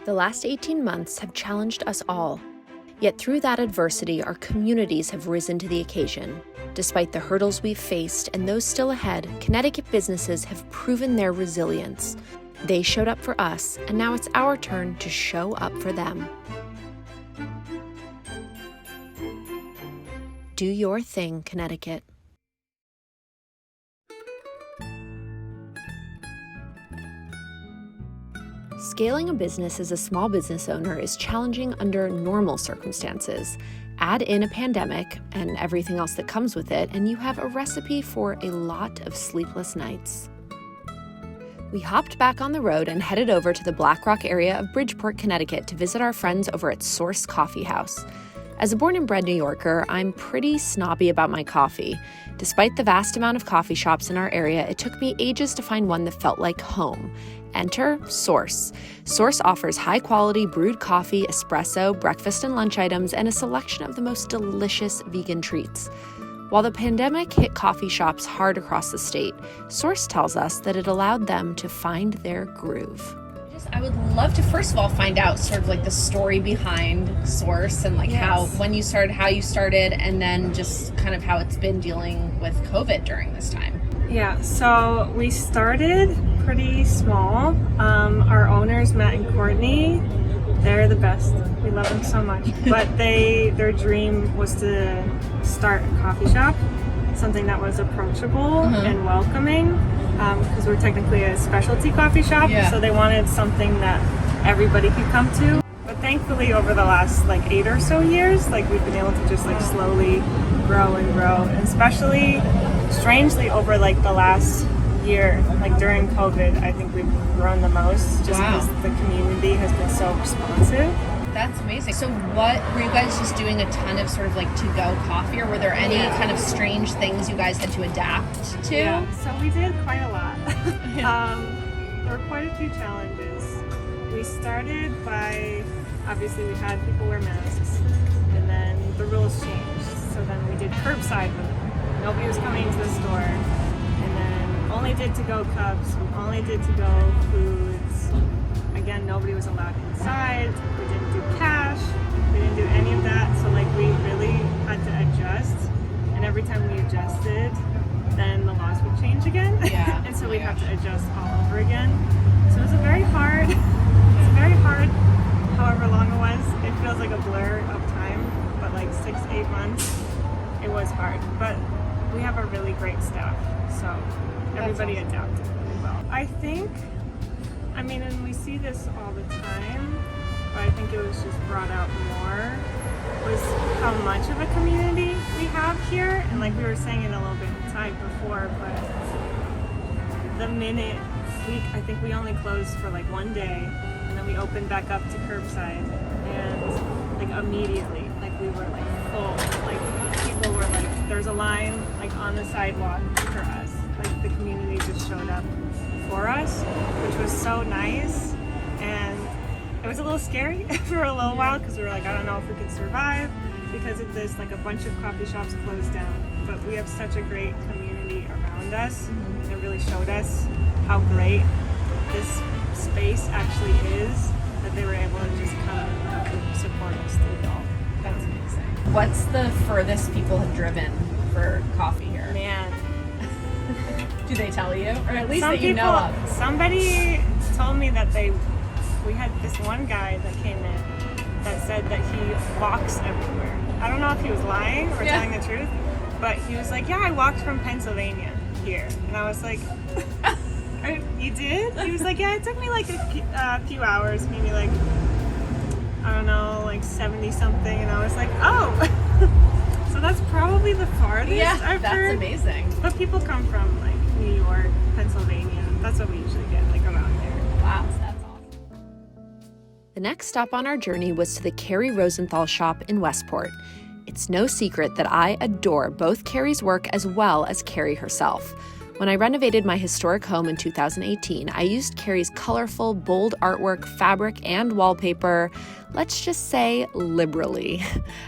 The last 18 months have challenged us all. Yet through that adversity, our communities have risen to the occasion. Despite the hurdles we've faced and those still ahead, Connecticut businesses have proven their resilience. They showed up for us, and now it's our turn to show up for them. Do your thing, Connecticut. Scaling a business as a small business owner is challenging under normal circumstances. Add in a pandemic and everything else that comes with it, and you have a recipe for a lot of sleepless nights. We hopped back on the road and headed over to the Black Rock area of Bridgeport, Connecticut to visit our friends over at Source Coffee House. As a born and bred New Yorker, I'm pretty snobby about my coffee. Despite the vast amount of coffee shops in our area, it took me ages to find one that felt like home. Enter Source. Source offers high-quality brewed coffee, espresso, breakfast and lunch items, and a selection of the most delicious vegan treats. While the pandemic hit coffee shops hard across the state, Source tells us that it allowed them to find their groove. I would love to first of all find out sort of like the story behind Source and like how you started, and then just kind of how it's been dealing with COVID during this time. Yeah, so we started pretty small. Our owners, Matt and Courtney, they're the best. We love them so much. But their dream was to start a coffee shop, something that was approachable and welcoming, because we're technically a specialty coffee shop, so they wanted something that everybody could come to. But thankfully over the last 8 or so years, we've been able to just slowly grow and grow, and especially strangely over the last year, during COVID, I think we've grown the most just because the community has been so responsive. That's amazing. So what, were you guys just doing a ton of sort of to-go coffee, or were there any kind of strange things you guys had to adapt to? Yeah, so we did quite a lot. There were quite a few challenges. We started by, obviously we had people wear masks, and then the rules changed. So then we did curbside when nobody was coming to the store, and then only did to-go cups, we only did to-go foods. Again, nobody was allowed inside. We didn't do cash. We didn't do any of that. So we really had to adjust. And every time we adjusted, then the laws would change again. Yeah. And so we'd have to adjust all over again. So it was very hard, however long it was. It feels like a blur of time, but 6 to 8 months, it was hard. But we have a really great staff. So everybody adapted really well. And we see this all the time, but I think it was just brought out more, was how much of a community we have here. And we were saying it a little bit inside before, but the minute I think we only closed for 1 day, and then we opened back up to curbside, and immediately, we were full. People were there's a line on the sidewalk for us. The community just showed up for us, which was so nice. And it was a little scary for a little while, because we were I don't know if we could survive because of this. A bunch of coffee shops closed down, but we have such a great community around us, and it really showed us how great this space actually is, that they were able to just come and support us through it all. That's amazing. What's the furthest people have driven for coffee here? Man. Do they tell you? Or at least Some that you people, know of? Somebody told me that we had this one guy that came in that said that he walks everywhere. I don't know if he was lying or telling the truth, but he was I walked from Pennsylvania here. And I was like, you did? He was yeah, it took me a few hours, maybe I don't know, 70 something. And I was oh, so that's probably the farthest I've heard. That's amazing. But people come from New York, Pennsylvania. That's what we usually get around there. Wow, that's awesome. The next stop on our journey was to the Carrie Rosenthal shop in Westport. It's no secret that I adore both Carrie's work as well as Carrie herself. When I renovated my historic home in 2018, I used Carrie's colorful, bold artwork, fabric, and wallpaper, let's just say liberally.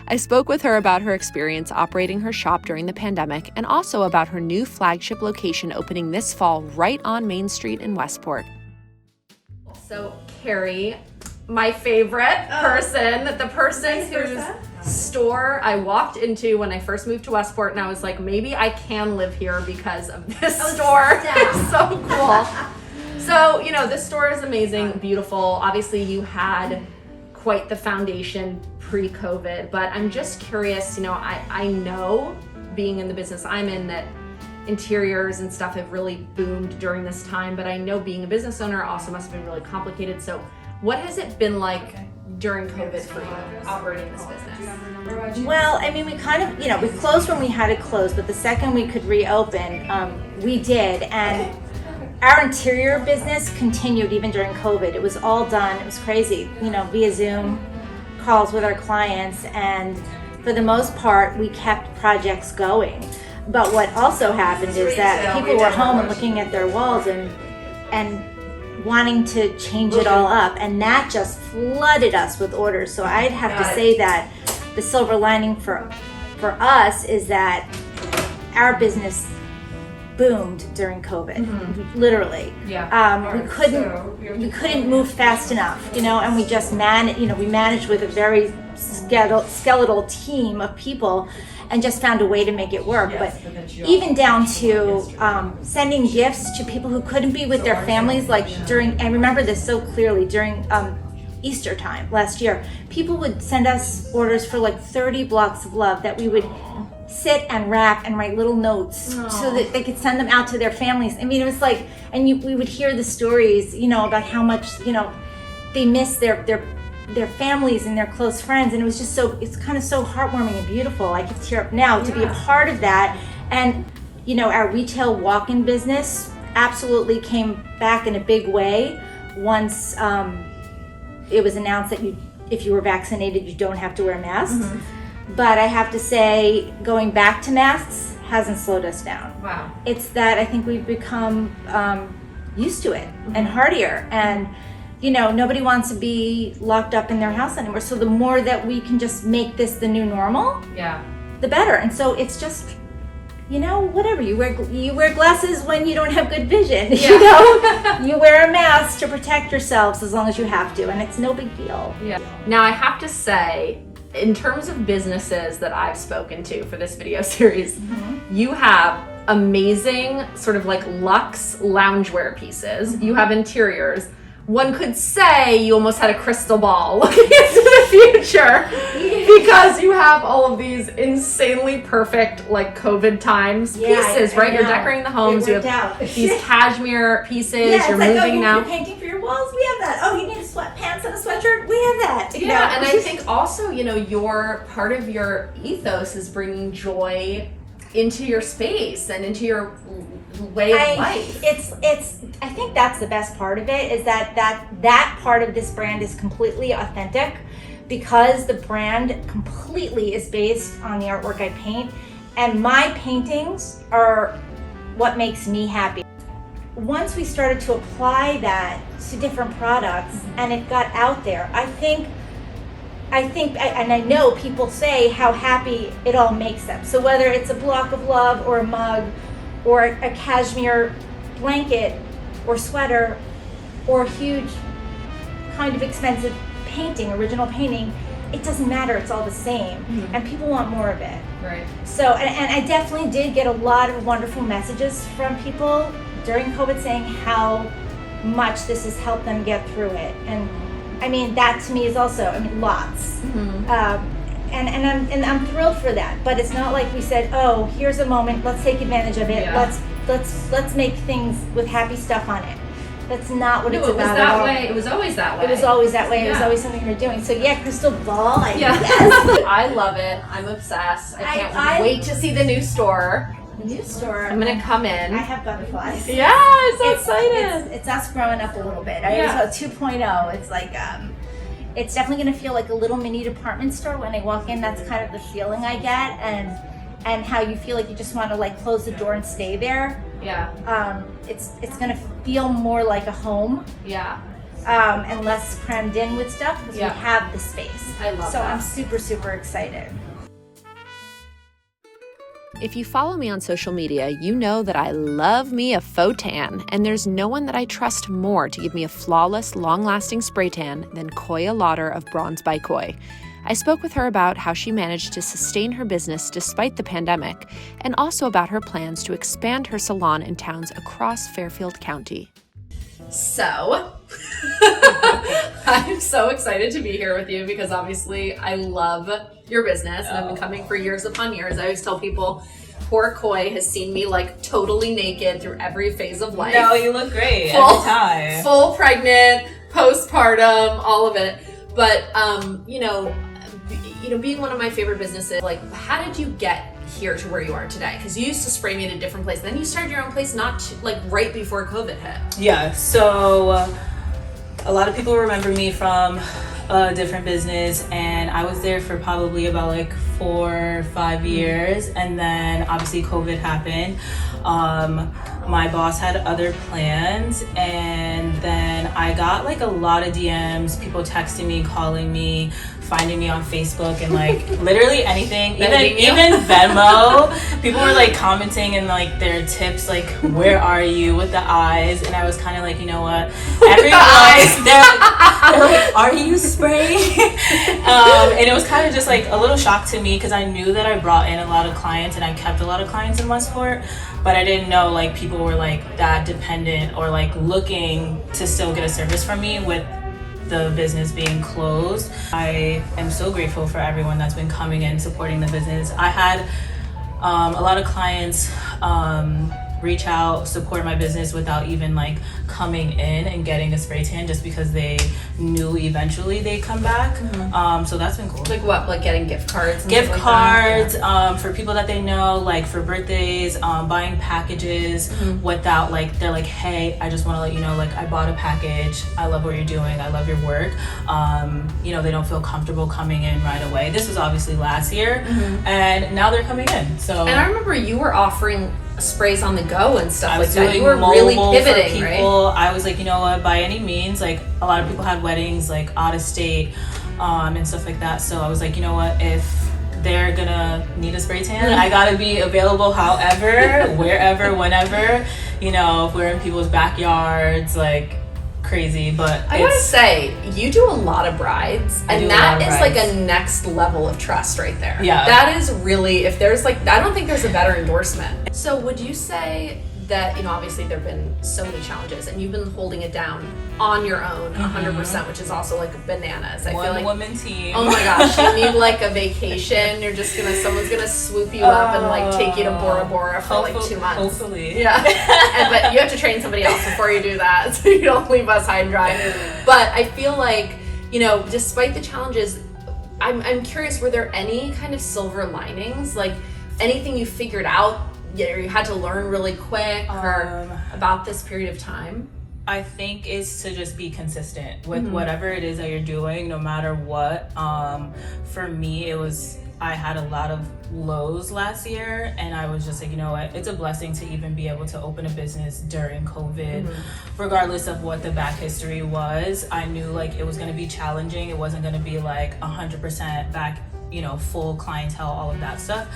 I spoke with her about her experience operating her shop during the pandemic, and also about her new flagship location opening this fall right on Main Street in Westport. So, Carrie, my favorite person, the person whose store I walked into when I first moved to Westport, and I was like, maybe I can live here because of this store. It's so cool. So, you know, this store is amazing, beautiful. Obviously, you had quite the foundation pre-COVID, but I'm just curious, you know, I know being in the business I'm in that interiors and stuff have really boomed during this time, but I know being a business owner also must have been really complicated. So what has it been like during COVID for you operating this business? Well, I mean, we kind of, you know, we closed when we had to close, but the second we could reopen, we did. And our interior business continued even during COVID. It was all done. It was crazy, you know, via Zoom calls with our clients. And for the most part, we kept projects going. But what also happened is that people were home and looking at their walls and wanting to change it all up. And that just flooded us with orders. So I'd have to say that the silver lining for us is that our business boomed during COVID, literally. We couldn't move fast enough, you know, and we just we managed with a very skeletal team of people and just found a way to make it work. But even down to sending gifts to people who couldn't be with their families, like I remember this so clearly, during Easter time last year, people would send us orders for like 30 blocks of love that we would sit and wrap and write little notes so that they could send them out to their families. I mean, it was like, and we would hear the stories, you know, about how much, you know, they miss their families and their close friends. And it was just it's kind of so heartwarming and beautiful. I could tear up now to be a part of that. And, you know, our retail walk-in business absolutely came back in a big way once it was announced that if you were vaccinated, you don't have to wear masks. But I have to say, going back to masks hasn't slowed us down. Wow. It's that I think we've become used to it and hardier. And, you know, nobody wants to be locked up in their house anymore. So the more that we can just make this the new normal, the better. And so it's just, you know, whatever. You wear glasses when you don't have good vision. You know, you wear a mask to protect yourselves as long as you have to, and it's no big deal. Now I have to say, in terms of businesses that I've spoken to for this video series, you have amazing sort of like luxe loungewear pieces. You have interiors. One could say you almost had a crystal ball looking into the future because you have all of these insanely perfect, like COVID times pieces, right? You're decorating the homes. You have these cashmere pieces. You're moving now. You're painting for your walls. We have that. Oh, you need a sweatpants and a sweatshirt. We have that. You know? And I think also, you know, your part of your ethos is bringing joy into your space and into your way of life. I think that's the best part of it, is that part of this brand is completely authentic, because the brand completely is based on the artwork I paint, and my paintings are what makes me happy. Once we started to apply that to different products and it got out there, I think, and I know people say how happy it all makes them. So whether it's a block of love or a mug or a cashmere blanket or sweater or a huge kind of expensive painting, original painting, it doesn't matter, it's all the same. And people want more of it. Right. So, and I definitely did get a lot of wonderful messages from people during COVID saying how much this has helped them get through it. And I mean, that to me is also, I mean, lots. And I'm thrilled for that. But it's not like we said, oh, here's a moment, let's take advantage of it. Let's make things with happy stuff on it. That's not what it's about at all. It was always that way. It was always that way. It was always something we were doing. So crystal ball. I love it. I'm obsessed. I can't wait to see the new store. New store. I'm gonna come in. I have butterflies. Yeah, I'm so excited. It's us growing up a little bit. I always go 2.0. It's like it's definitely gonna feel like a little mini department store when I walk in. That's kind of the feeling I get, and how you feel like you just want to like close the door and stay there. It's gonna feel more like a home. And less crammed in with stuff because we have the space. I love that. So I'm super, super excited. If you follow me on social media, you know that I love me a faux tan, and there's no one that I trust more to give me a flawless, long-lasting spray tan than Koya Lauder of Bronze by Koi. I spoke with her about how she managed to sustain her business despite the pandemic, and also about her plans to expand her salon in towns across Fairfield County. So, I'm so excited to be here with you because obviously I love your business and I've been coming for years upon years. I always tell people poor Koi has seen me like totally naked through every phase of life. No, you look great every time. Full pregnant, postpartum, all of it. But, being one of my favorite businesses, like how did you get here to where you are today? Because you used to spray me at a different place. Then you started your own place right before COVID hit. Yeah, so a lot of people remember me from a different business, and I was there for probably about like 4 or 5 years, and then obviously COVID happened. My boss had other plans, and then I got like a lot of DMs, people texting me, calling me, finding me on Facebook, and like literally anything, even Venmo. People were like commenting and like their tips, like where are you with the eyes, and I was kind of like, you know what, everyone they're like, are you spraying? And it was kind of just like a little shock to me because I knew that I brought in a lot of clients and I kept a lot of clients in Westport, but I didn't know like people were like that dependent or like looking to still get a service from me with the business being closed. I am so grateful for everyone that's been coming in supporting the business. I had a lot of clients reach out, support my business without even like coming in and getting a spray tan, just because they knew eventually they'd come back. So that's been cool. Like what? Like getting gift cards? Gift cards, for people that they know, like for birthdays, buying packages without like, they're like, hey, I just want to let you know, like I bought a package. I love what you're doing. I love your work. They don't feel comfortable coming in right away. This was obviously last year, and now they're coming in. So. And I remember you were offering sprays on the go and stuff like that. You were really pivoting, for people, right? I was like, you know what, by any means, like a lot of people had weddings like out of state and stuff like that. So I was like, you know what, if they're gonna need a spray tan, I gotta be available however, wherever, whenever, if we're in people's backyards, like crazy. But I gotta say, you do a lot of brides, and that is like a next level of trust right there. Yeah, that is really, if there's like, I don't think there's a better endorsement. So would you say that, obviously there have been so many challenges and you've been holding it down on your own 100%, which is also like bananas. I feel like one-woman team. Oh my gosh, you need like a vacation. Someone's gonna swoop you up and like take you to Bora Bora for like 2 months. Hopefully. Yeah. But you have to train somebody else before you do that, so you don't leave us high and dry. But I feel like, despite the challenges, I'm curious, were there any kind of silver linings? Like anything you figured out, you had to learn really quick or about this period of time? I think is to just be consistent with whatever it is that you're doing, no matter what. For me, I had a lot of lows last year, and I was just like, you know what, it's a blessing to even be able to open a business during COVID, regardless of what the back history was. I knew like it was going to be challenging. It wasn't going to be like 100% back, full clientele, all of that stuff.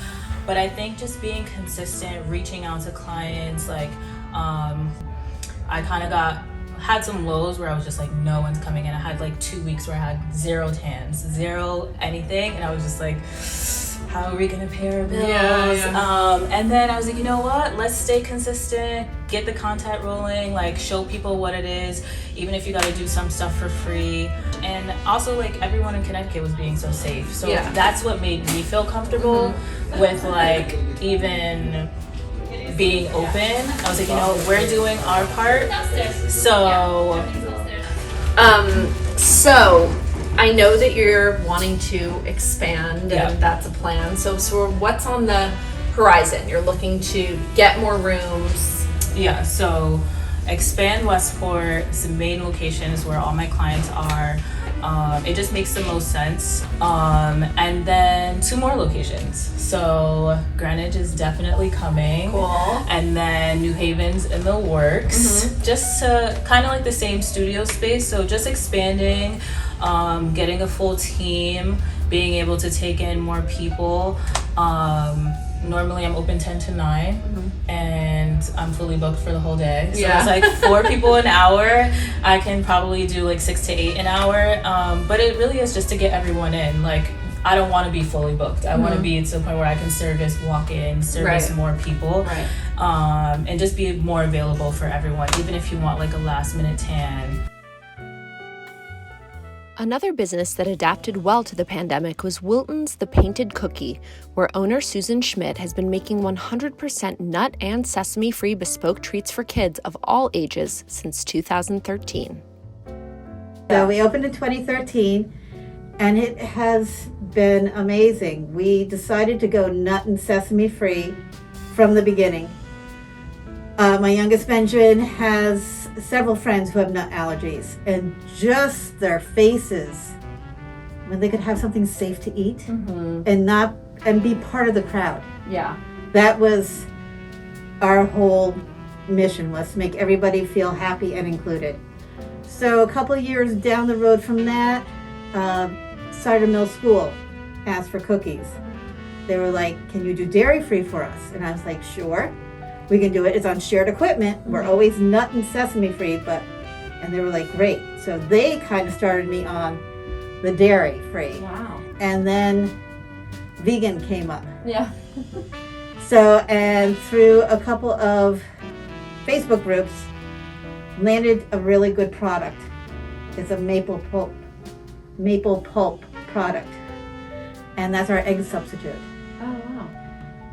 But I think just being consistent, reaching out to clients, like I kind of had some lows where I was just like, no one's coming in. I had like 2 weeks where I had 0 tans, 0 anything, and I was just like, how are we gonna pay our bills? Yeah. And then I was like, you know what, let's stay consistent, get the content rolling, like show people what it is, even if you gotta do some stuff for free. And also like everyone in Connecticut was being so safe, so that's what made me feel comfortable with like even being open. I was like, we're doing our part. So I know that you're wanting to expand, and that's a plan. So what's on the horizon? You're looking to get more rooms. Yeah, so expand Westport. It's the main location is where all my clients are. It just makes the most sense. And then 2 more locations. So Greenwich is definitely coming. Cool. And then New Haven's in the works. Just to kind of like the same studio space. So just expanding, getting a full team, being able to take in more people. normally I'm open 10 to 9 and I'm fully booked for the whole day. So Yeah. it's like 4 people an hour. I can probably do like 6 to 8 an hour. But it really is just to get everyone in. Like, I don't want to be fully booked. I want to be to the point where I can walk in, service Right. more people, Right. and just be more available for everyone, even if you want like a last minute tan. Another business that adapted well to the pandemic was Wilton's The Painted Cookie, where owner Susan Schmidt has been making 100% nut and sesame-free bespoke treats for kids of all ages since 2013. So we opened in 2013, and it has been amazing. We decided to go nut and sesame-free from the beginning. My youngest Benjamin has several friends who have nut allergies, and just their faces when they could have something safe to eat and be part of the crowd. Yeah. That was our whole mission, was to make everybody feel happy and included. So a couple of years down the road from that, Cider Mill School asked for cookies. They were like, "Can you do dairy free for us?" And I was like, "Sure. We can do it. It's on shared equipment. We're always nut and sesame free," and they were like, "Great." So they kind of started me on the dairy free. Wow. And then vegan came up. Yeah. So, and through a couple of Facebook groups, landed a really good product. It's a maple pulp product. And that's our egg substitute. Oh, wow.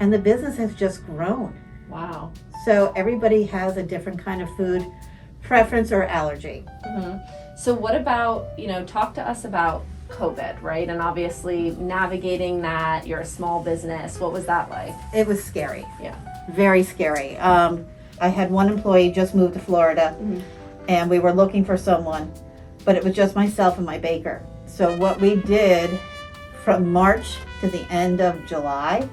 And the business has just grown. Wow. So everybody has a different kind of food preference or allergy. So what about, talk to us about COVID, right? And obviously navigating that, you're a small business. What was that like? It was scary. Yeah. Very scary. I had one employee just moved to Florida, and we were looking for someone, but it was just myself and my baker. So what we did from March to the end of July,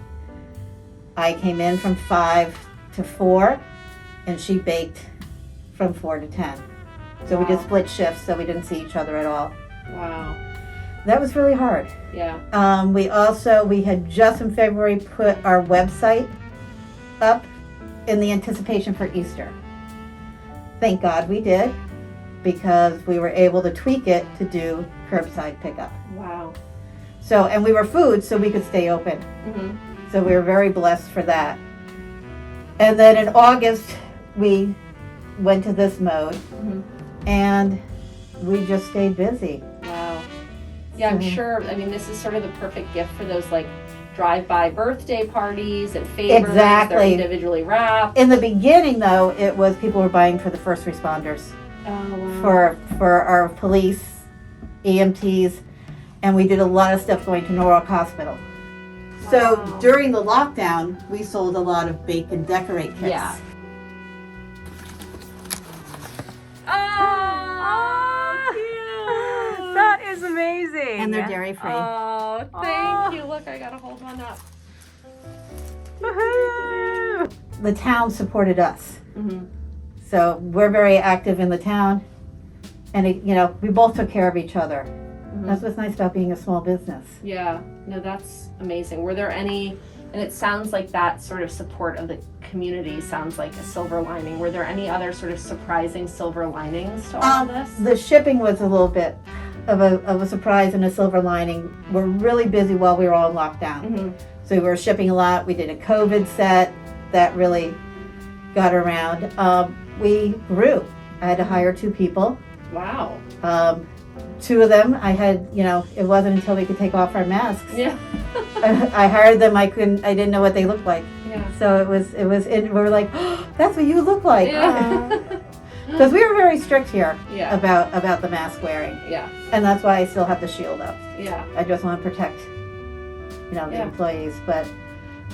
I came in from 5 to 4, and she baked from 4 to 10. So we did split shifts, so we didn't see each other at all. Wow. That was really hard. Yeah. We had just in February put our website up in the anticipation for Easter. Thank God we did, because we were able to tweak it to do curbside pickup. Wow. So, and we were food, so we could stay open. So we were very blessed for that. And then in August, we went to this mode, and we just stayed busy. Wow. Yeah, I'm sure. I mean, this is sort of the perfect gift for those like drive-by birthday parties and favors. Exactly. They're individually wrapped. In the beginning, though, it was people were buying for the first responders, Oh, wow. for our police, EMTs, and we did a lot of stuff going to Norwalk Hospital. So Wow. during the lockdown, we sold a lot of bake and decorate kits. Yeah. That is amazing. And they're dairy free. Oh, thank you. Look, I gotta hold one up. Woohoo! The town supported us. So we're very active in the town, and we both took care of each other. That's what's nice about being a small business. Yeah. No, that's amazing. Were there any, and it sounds like that sort of support of the community sounds like a silver lining. Were there any other sort of surprising silver linings to all of this? The shipping was a little bit of a surprise and a silver lining. We're really busy while we were all in lockdown. So we were shipping a lot. We did a COVID set that really got around. We grew. I had to hire 2 people. Wow. 2 of them, I had, it wasn't until we could take off our masks. Yeah. I hired them. I didn't know what they looked like. Yeah. So we were like, oh, that's what you look like. Yeah. Because we were very strict here Yeah. about the mask wearing. Yeah. And that's why I still have the shield up. Yeah. I just want to protect, the Yeah. employees. But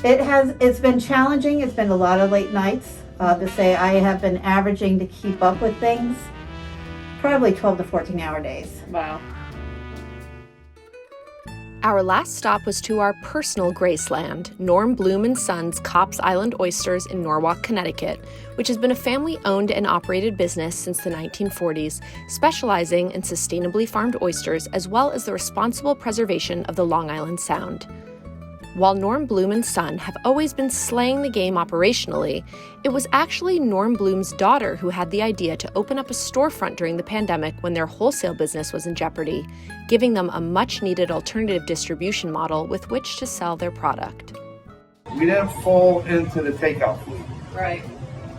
it's been challenging. It's been a lot of late nights. To say I have been averaging to keep up with things, probably 12 to 14 hour days. Wow. Our last stop was to our personal Graceland, Norm Bloom & Sons Cops Island Oysters in Norwalk, Connecticut, which has been a family-owned and operated business since the 1940s, specializing in sustainably farmed oysters as well as the responsible preservation of the Long Island Sound. While Norm Bloom and Son have always been slaying the game operationally, it was actually Norm Bloom's daughter who had the idea to open up a storefront during the pandemic when their wholesale business was in jeopardy, giving them a much-needed alternative distribution model with which to sell their product. We didn't fall into the takeout food. Right.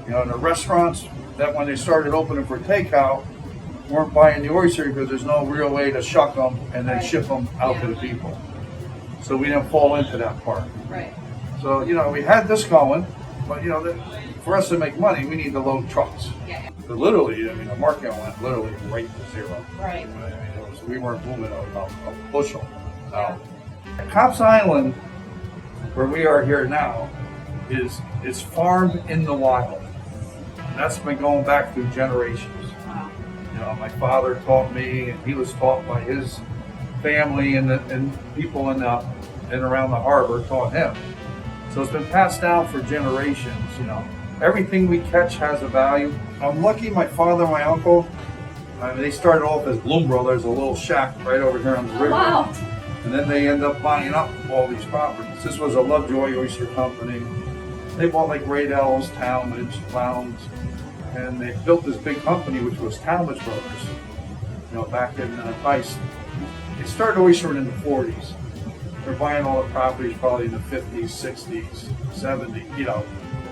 You know, the restaurants that when they started opening for takeout weren't buying the oyster because there's no real way to shuck them and then ship them out to the people. So we didn't fall into that part. Right. So, you know, we had this going, but, you know, for us to make money, we need to load trucks. Yeah. So literally, I mean, the market went literally right to zero. Right. I mean, we weren't moving a bushel. Cops Island, where we are here now, is farmed in the wild. And that's been going back through generations. Wow. You know, my father taught me, and he was taught by his family and people in and around the harbor taught him. So it's been passed down for generations, you know. Everything we catch has a value. I'm lucky my father and my uncle, they started off as Bloom Brothers, a little shack right over here on the river. Wow. And then they end up buying up all these properties. This was a Lovejoy Oyster Company. They bought like Raydell's, Talmadge, Lowndes, and they built this big company which was Talmadge Brothers, you know, back in Ice. They started oystering in the 40s. They're buying all the properties probably in the 50s, 60s, 70s, you know,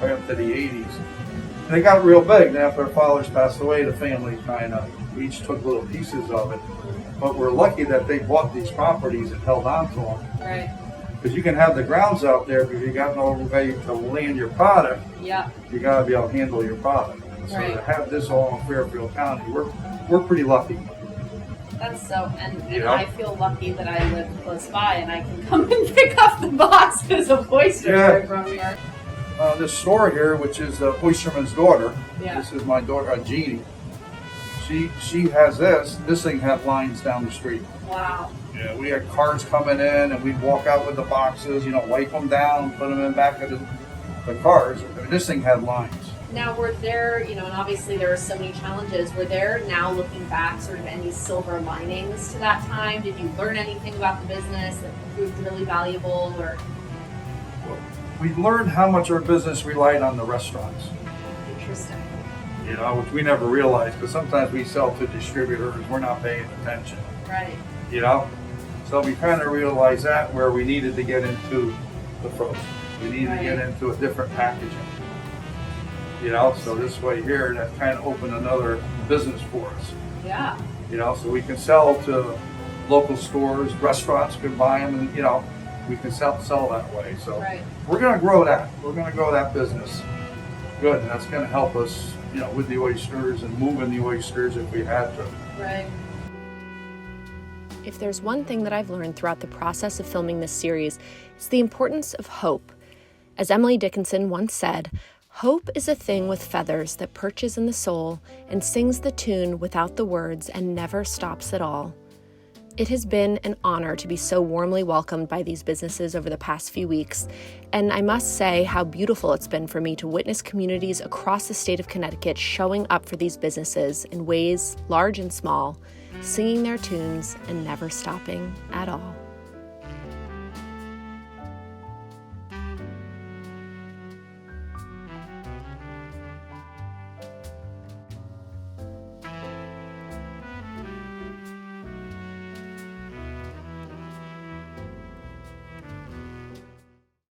right up to the 80s. And they got real big. And after their fathers passed away, the family kind of each took little pieces of it. But we're lucky that they bought these properties and held on to them. Right. Because you can have the grounds out there, but if you got no way to land your product, Yeah. you got to be able to handle your product. So Right. to have this all in Fairfield County, we're pretty lucky. That's so, and Yeah. I feel lucky that I live close by and I can come and pick up the boxes of oysters Yeah. from here. This store here, which is the oysterman's daughter, Yeah. this is my daughter, Jeannie. She has this. This thing had lines down the street. Wow. Yeah, we had cars coming in, and we'd walk out with the boxes, you know, wipe them down, put them in back of the cars. I mean, this thing had lines. Now, were there, you know, and obviously there were so many challenges, were there now looking back sort of any silver linings to that time? Did you learn anything about the business that proved really valuable or? We learned how much our business relied on the restaurants, Interesting. you know, which we never realized, because sometimes we sell to distributors, we're not paying attention, Right. you know? So we kind of realized that where we needed to get into the frozen. We needed to get into a different packaging. You know, so this way here, that kind of opened another business for us. Yeah. You know, so we can sell to local stores, restaurants can buy them, and, you know, we can sell that way. So Right. we're going to grow that. We're going to grow that business. Good, and that's going to help us, you know, with the oysters and moving the oysters if we had to. Right. If there's one thing that I've learned throughout the process of filming this series, it's the importance of hope. As Emily Dickinson once said, "Hope is a thing with feathers that perches in the soul and sings the tune without the words and never stops at all." It has been an honor to be so warmly welcomed by these businesses over the past few weeks, and I must say how beautiful it's been for me to witness communities across the state of Connecticut showing up for these businesses in ways large and small, singing their tunes and never stopping at all.